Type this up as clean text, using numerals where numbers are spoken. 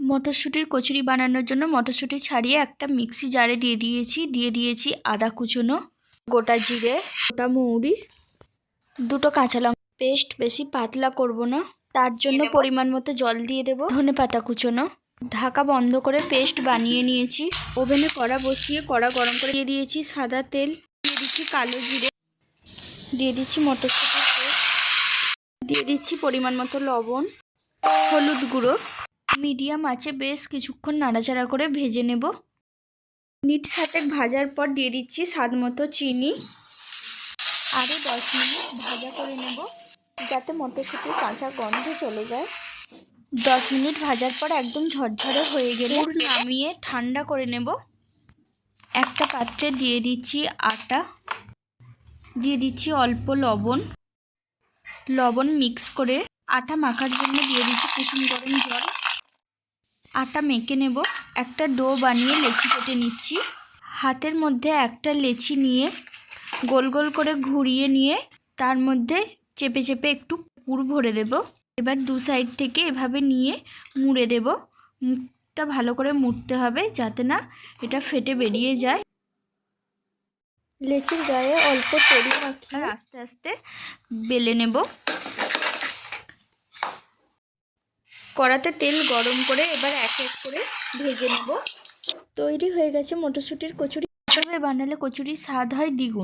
মটরশুঁটির কচুরি বানানোর জন্য মটরশুঁটি ছাড়িয়ে একটা মিক্সি জারে দিয়ে দিয়েছি আদা কুচোনো, গোটা জিরে, গোটা মৌরি, দুটো কাঁচা লঙ্কা পেস্ট। বেশি পাতলা করব না, তার জন্য পরিমাণ মতো জল দিয়ে দেব। ধনেপাতা কুচোনো, ঢাকা বন্ধ করে পেস্ট বানিয়ে নিয়েছি। ওভেনে কড়া বসিয়ে কড়া গরম করে দিয়ে দিয়েছি সাদা তেল, দিয়ে দিচ্ছি কালো জিরে, দিয়ে দিচ্ছি মটরশুঁটির পেস্ট, দিয়ে দিচ্ছি পরিমাণ মতো লবণ, হলুদ গুঁড়ো। মিডিয়াম আঁচে বেশ কিছুক্ষণ নাড়াচাড়া করে ভেজে নেব। মিনিট 7 ভাজার পর দিয়ে দিচ্ছি স্বাদ মতো চিনি। আরও 10 মিনিট ভাজা করে নেব যাতে মটরশুঁটির কাঁচা গন্ধ চলে যায়। 10 মিনিট ভাজার পর একদম ঝরঝরে হয়ে গেলে নামিয়ে ঠান্ডা করে নেব। একটা পাত্রে দিয়ে দিচ্ছি আটা, দিয়ে দিচ্ছি অল্প লবণ মিক্স করে আটা মাখার জন্য দিয়ে দিচ্ছি কুসুম গরম জল। আটা মেখে নেব। একটা ডো বানিয়ে লেচি কেটে নিচ্ছি। হাতের মধ্যে একটা লেচি নিয়ে গোল গোল করে ঘুরিয়ে নিয়ে তার মধ্যে চেপে চেপে একটু পুর ভরে দেব। এবার দু সাইড থেকে এভাবে নিয়ে মুড়ে দেব। মুখটা ভালো করে মুড়তে হবে যাতে না এটা ফেটে বেরিয়ে যায়। লেচির গায়ে অল্প তেল মাখিয়ে আস্তে আস্তে বেলে নেব। কড়াতে তেল গরম করে এবার এক এক করে ভেজে নেব। তৈরি হয়ে গেছে মটরশুঁটির কচুরি। এভাবে বানালে কচুরির স্বাদ হয় দ্বিগুণ।